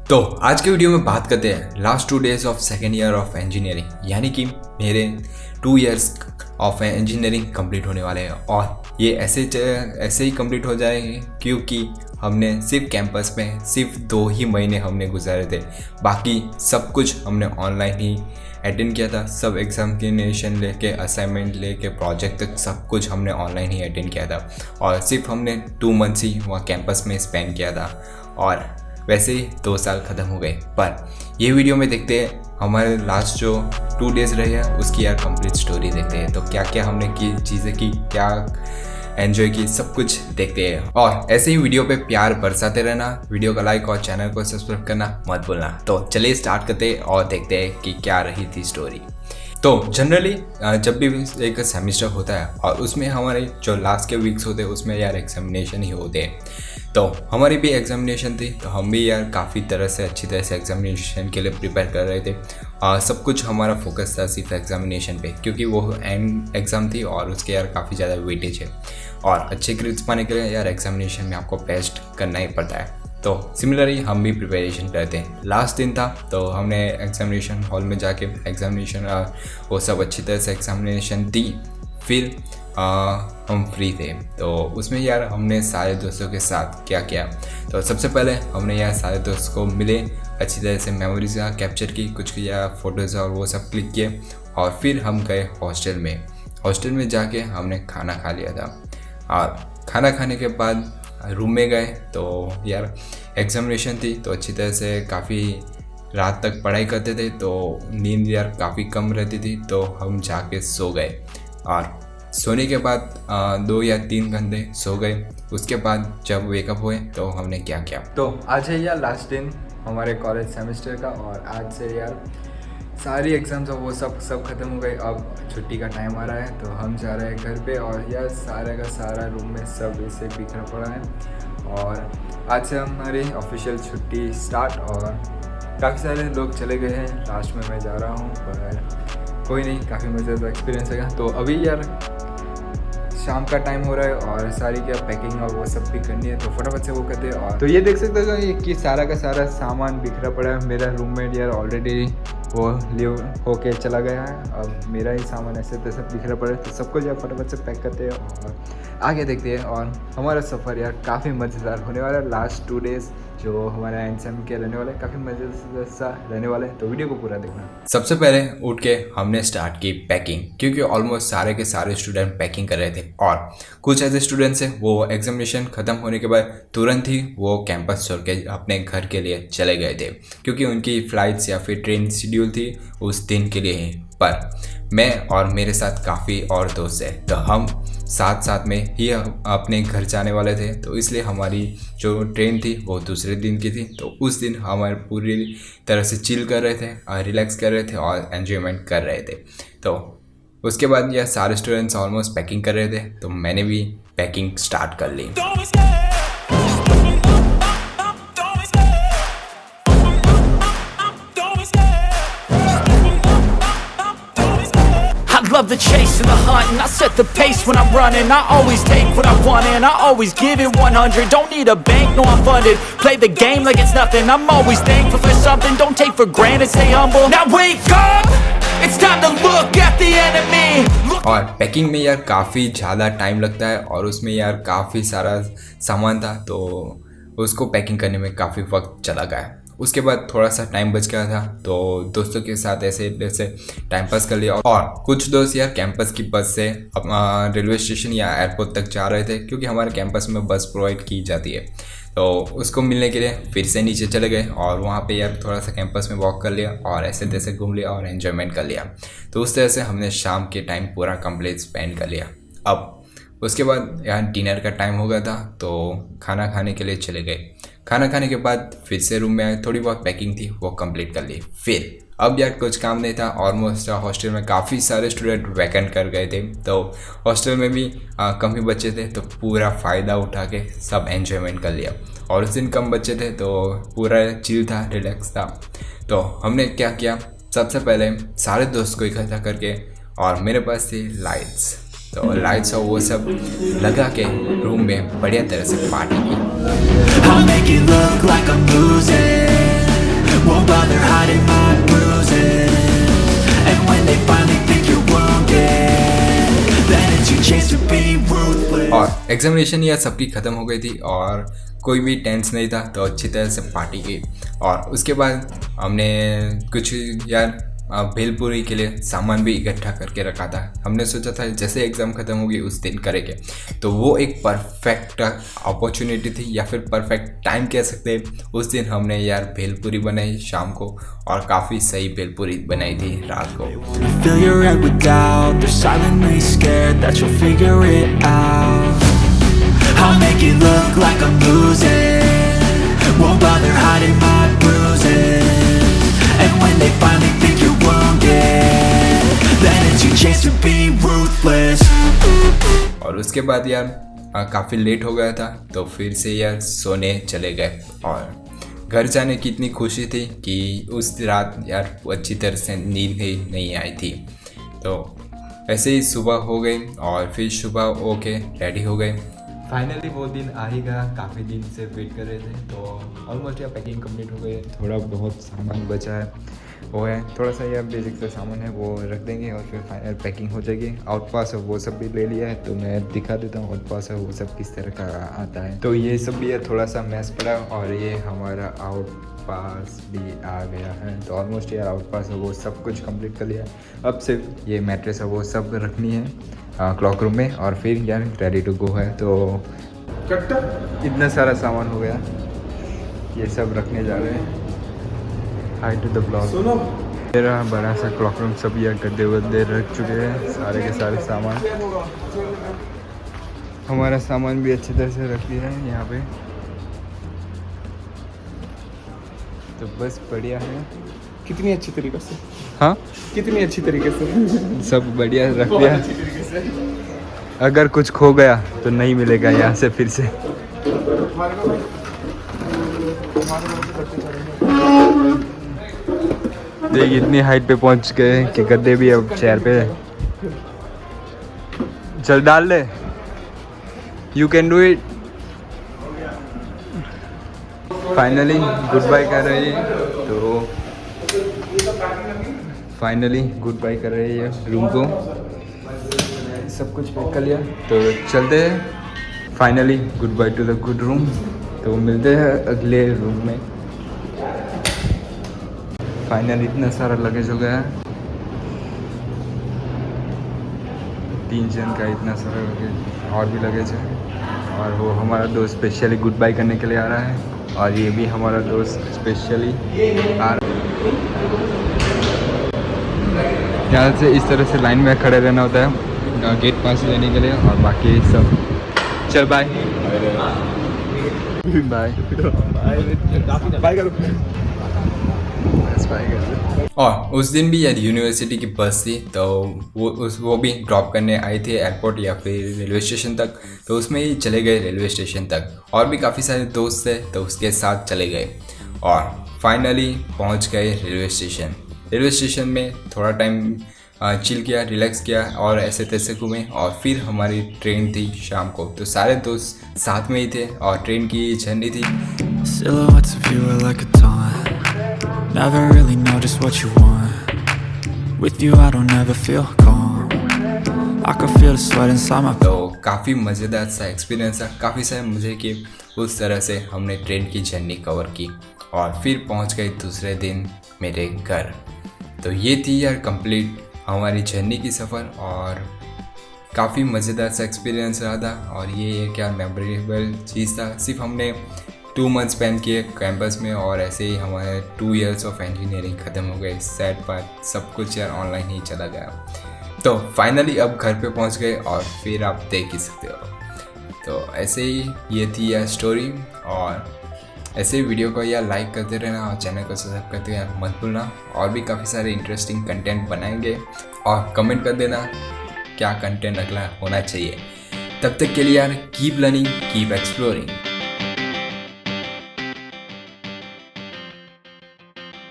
तो आज के वीडियो में बात करते हैं last 2 days of second year of engineering, यानी कि मेरे 2 इयर्स ऑफ इंजीनियरिंग कंप्लीट होने वाले हैं। और ये ऐसे ही कंप्लीट हो जाएंगे क्योंकि हमने सिर्फ कैंपस में सिर्फ 2 ही महीने हमने गुजारे थे। बाकी सब कुछ हमने ऑनलाइन ही अटेंड किया था। सब एग्जामिनेशन लेके, असाइनमेंट लेके, प्रोजेक्ट तक सब कुछ हमने ऑनलाइन ही अटेंड किया था। और सिर्फ हमने 2 मंथ्स ही वहाँ कैंपस में स्पेंड किया था और वैसे ही 2 साल ख़त्म हो गए। पर ये वीडियो में देखते हैं हमारे लास्ट जो 2 डेज़ रहे हैं उसकी यार कंप्लीट स्टोरी देखते हैं। तो क्या क्या हमने की चीज़ें की, क्या एंजॉय की, सब कुछ देखते हैं। और ऐसे ही वीडियो पे प्यार बरसाते रहना, वीडियो का लाइक और चैनल को सब्सक्राइब करना मत भूलना। तो चलिए स्टार्ट करते हैं और देखते हैं कि क्या रही थी स्टोरी। तो जनरली जब भी एक सेमिस्टर होता है और उसमें हमारे जो लास्ट के वीक्स होते हैं उसमें यार एग्जामिनेशन ही होते हैं। तो हमारी भी एग्जामिनेशन थी, तो हम भी यार काफ़ी तरह से अच्छी तरह से एग्जामिनेशन के लिए प्रिपेयर कर रहे थे। सब कुछ हमारा फोकस था सिर्फ एग्जामिनेशन पे, क्योंकि वो एंड एग्ज़ाम थी और उसके यार काफ़ी ज़्यादा वेटेज है। और अच्छे ग्रेड्स पाने के लिए यार एग्जामिनेशन में आपको बेस्ट करना ही पड़ता है। तो सिमिलरली हम भी प्रिपरेशन करते हैं। लास्ट दिन था तो हमने एग्जामिनेशन हॉल में जाके एग्जामिनेशन वो सब अच्छी तरह से एग्जामिनेशन दी। फिर हम फ्री थे, तो उसमें यार हमने सारे दोस्तों के साथ क्या किया। तो सबसे पहले हमने यार सारे दोस्तों को मिले, अच्छी तरह से मेमोरीज कैप्चर की, कुछ किया फ़ोटोज़ और वो सब क्लिक किए। और फिर हम गए हॉस्टल में जाके हमने खाना खा लिया था। और खाना खाने के बाद रूम में गए तो यार एग्जामिनेशन थी, तो अच्छी तरह से काफ़ी रात तक पढ़ाई करते थे, तो नींद यार काफ़ी कम रहती थी, तो हम जाके सो गए। और सोने के बाद 2 या 3 घंटे सो गए। उसके बाद जब वेकअप हुए तो हमने क्या किया। तो आज है यार लास्ट दिन हमारे कॉलेज सेमेस्टर का, और आज से यार सारी एग्ज़ाम्स और वो सब ख़त्म हो गए। अब छुट्टी का टाइम आ रहा है, तो हम जा रहे हैं घर पे। और यार सारा का सारा रूम में सब ऐसे बिखरा पड़ा है। और आज से हमारी ऑफिशियल छुट्टी स्टार्ट, और काफ़ी सारे लोग चले गए हैं। लास्ट में मैं जा रहा हूँ, पर कोई नहीं, काफ़ी मज़ेदार एक्सपीरियंस है। तो अभी यार शाम का टाइम हो रहा है और सारी क्या पैकिंग और वो सब भी करनी है, तो फटाफट से वो करते हैं। और तो ये देख सकते हो कि सारा का सारा सामान बिखरा पड़ा है। मेरा रूममेट यार ऑलरेडी वो लीव होके चला गया है। अब मेरा ही सामान ऐसे तैसे बिखरा पड़ा है, तो सबको यार फटाफट से पैक करते हैं और आगे देखते हैं। और हमारा सफ़र यार काफ़ी मज़ेदार होने वाला है। लास्ट 2 डेज़ जो हमारा एंड सेम के रहने वाला है, काफ़ी मज़ेदार सा रहने वाला है, तो वीडियो को पूरा देखना। सबसे पहले उठ के हमने स्टार्ट की पैकिंग, क्योंकि ऑलमोस्ट सारे के सारे स्टूडेंट पैकिंग कर रहे थे। और कुछ ऐसे स्टूडेंट्स हैं वो एग्जामिनेशन ख़त्म होने के बाद तुरंत ही वो कैंपस छोड़ के अपने घर के लिए चले गए थे, क्योंकि उनकी फ़्लाइट्स या फिर ट्रेन शेड्यूल थी उस दिन के लिए ही। पर मैं और मेरे साथ काफ़ी और दोस्त हैं, तो हम साथ में ही अपने घर जाने वाले थे। तो इसलिए हमारी जो ट्रेन थी वो दूसरे दिन की थी, तो उस दिन हमारे पूरी तरह से चिल कर रहे थे, रिलैक्स कर रहे थे और एन्जॉयमेंट कर रहे थे। तो उसके बाद यह सारे स्टूडेंट्स ऑलमोस्ट पैकिंग कर रहे थे, तो मैंने भी पैकिंग स्टार्ट कर ली। Love the chase and the hunt, and I set the pace when I'm running. I always take what I want and I always give it 100. Don't need a bank, no I'm funded. Play the game like it's nothing. I'm always thankful for something. Don't take for granted, stay humble. Now wake up, it's time to look at the enemy. और packing में यार काफ़ी ज़्यादा time लगता है, और उसमें यार काफ़ी सारा सामान था, तो उसको पैकिंग करने में काफ़ी वक्त चला गया। उसके बाद थोड़ा सा टाइम बच गया था, तो दोस्तों के साथ ऐसे टाइम पास कर लिया। और कुछ दोस्त यार कैंपस की बस से रेलवे स्टेशन या एयरपोर्ट तक जा रहे थे, क्योंकि हमारे कैंपस में बस प्रोवाइड की जाती है। तो उसको मिलने के लिए फिर से नीचे चले गए और वहाँ पे यार थोड़ा सा कैंपस में वॉक कर लिया और ऐसे तैसे घूम लिया और एन्जॉयमेंट कर लिया। तो उस तरह से हमने शाम के टाइम पूरा कंप्लीट स्पेंड कर लिया। अब उसके बाद यार डिनर का टाइम हो गया था, तो खाना खाने के लिए चले गए। खाना खाने के बाद फिर से रूम में आए, थोड़ी बहुत पैकिंग थी वो कंप्लीट कर ली। फिर अब यार कुछ काम नहीं था, ऑलमोस्ट हॉस्टल में काफ़ी सारे स्टूडेंट वैकेंट कर गए थे, तो हॉस्टल में भी कम ही बच्चे थे, तो पूरा फ़ायदा उठा के सब एन्जॉयमेंट कर लिया। और उस दिन कम बच्चे थे तो पूरा चिल था, रिलैक्स था। तो हमने क्या किया, सबसे पहले सारे दोस्त को इकट्ठा करके, और मेरे पास थी लाइट्स, तो लाइट्स और वो सब लगा के रूम में बढ़िया तरह से पार्टी की। I'll make it look like I'm losing. Examination यार सबकी ख़त्म हो गई थी और कोई भी टेंस नहीं था, तो अच्छी तरह से पार्टी की। और उसके बाद हमने कुछ यार भेलपुरी के लिए सामान भी इकट्ठा करके रखा था। हमने सोचा था जैसे एग्ज़ाम ख़त्म होगी उस दिन करेंगे, तो वो एक परफेक्ट अपॉर्चुनिटी थी या फिर परफेक्ट टाइम कह सकते हैं। उस दिन हमने यार भेलपुरी बनाई शाम को, और काफ़ी सही भेलपुरी बनाई थी रात को। Fill your head with doubt. They're silently scared that you'll figure it out. I'll make it look like I'm losing. Won't bother hiding my bruises. And when they finally think you're wounded, then it's your chance to be ruthless. और उसके बाद यार काफ़ी late हो गया था, तो फिर से यार सोने चले गए। और घर जाने की इतनी खुशी थी कि उस रात यार अच्छी तरह से नींद ही नहीं आई थी। तो ऐसे ही सुबह हो गई और फिर सुबह ओके रेडी हो गए। फाइनली वो दिन आ ही गया, काफ़ी दिन से वेट कर रहे थे। तो ऑलमोस्ट यार पैकिंग कंप्लीट हो गई, थोड़ा बहुत सामान बचा है वो है, थोड़ा सा यार बेसिक सा सामान है वो रख देंगे और फिर फाइनल पैकिंग हो जाएगी। आउट पास है वो सब भी ले लिया है, तो मैं दिखा देता हूँ आउट पास है वो सब किस तरह का आता है। तो ये सब भी है, थोड़ा सा मैस पड़ा, और ये हमारा आउट पास भी आ गया है। तो ऑलमोस्ट यार आउट पास है वो सब कुछ कंप्लीट कर लिया। अब सिर्फ ये मैट्रेस है वो सब रखनी है क्लॉक रूम में, और फिर यार रेडी टू गो है। तो इतना सारा सामान हो गया, ये सब रखने जा रहे हैं। Hi to the blog. मेरा बड़ा सा क्लॉक रूम सब यार गद्दे वद्दे रख चुके हैं, सारे के सारे सामान। हमारा सामान भी अच्छी तरह से रख दिया है यहाँ पे, तो बस बढ़िया है। कितनी अच्छी तरीके से, हाँ कितनी अच्छी तरीके से सब बढ़िया रख दिया। अगर कुछ खो गया तो नहीं मिलेगा यहाँ से फिर से। देख इतनी हाइट पे पहुँच गए कि गद्दे भी अब चेयर पे। चल डाल ले, you can do it. Finally good bye कर रही है, तो फाइनली गुड बाय कर रही है रूम को। सब कुछ पैक कर लिया, तो चलते हैं। Finally good by two the good room. तो मिलते हैं अगले रूम में। फाइनली इतना सारा लगेज हो गया है, 3 जन का इतना सारा लगेज, और भी लगेज है। और वो हमारा दोस्त स्पेशली गुड बाय करने के लिए आ रहा है, और ये भी हमारा दोस्त स्पेशली आ रहा है। यहाँ से इस तरह से लाइन में खड़े रहना होता है गेट पास लेने के लिए, और बाकी सब चल बाय बाय बाय करो। और उस दिन भी यार यूनिवर्सिटी की बस थी, तो वो भी ड्रॉप करने आई थी एयरपोर्ट या फिर रेलवे स्टेशन तक। तो उसमें ही चले गए रेलवे स्टेशन तक, और भी काफ़ी सारे दोस्त थे तो उसके साथ चले गए, और फाइनली पहुंच गए रेलवे स्टेशन। रेलवे स्टेशन में थोड़ा टाइम चिल किया, रिलैक्स किया, और ऐसे तैसे घूमे। और फिर हमारी ट्रेन थी शाम को, तो सारे दोस्त साथ में ही थे, और ट्रेन की जर्नी थी। Silhouettes of you are like a taunt. Never really know just what you want. With you I don't ever feel calm. I can feel the sweat inside my. तो काफ़ी मज़ेदार सा एक्सपीरियंस था, काफ़ी सारे मज़े किए। उस तरह से हमने ट्रेन की जर्नी कवर की, और फिर पहुंच गए दूसरे दिन मेरे घर। तो ये थी यार कंप्लीट हमारी जर्नी की सफ़र, और काफ़ी मज़ेदार सा एक्सपीरियंस रहा था। और ये क्या मेमोरेबल चीज़ था। सिर्फ हमने 2 मंथ स्पेंड किए कैंपस में, और ऐसे ही हमारे 2 इयर्स ऑफ इंजीनियरिंग ख़त्म हो गए। सैड पार्ट, सब कुछ यार ऑनलाइन ही चला गया। तो फाइनली अब घर पे पहुंच गए, और फिर आप देख ही सकते हो। तो ऐसे ही ये थी यार स्टोरी, और ऐसे ही वीडियो को यार लाइक करते रहना, और चैनल को सब्सक्राइब करते यार मत भूलना। और भी काफ़ी सारे इंटरेस्टिंग कंटेंट बनाएंगे, और कमेंट कर देना क्या कंटेंट अगला होना चाहिए। तब तक के लिए यार कीप लर्निंग, कीप एक्सप्लोरिंग।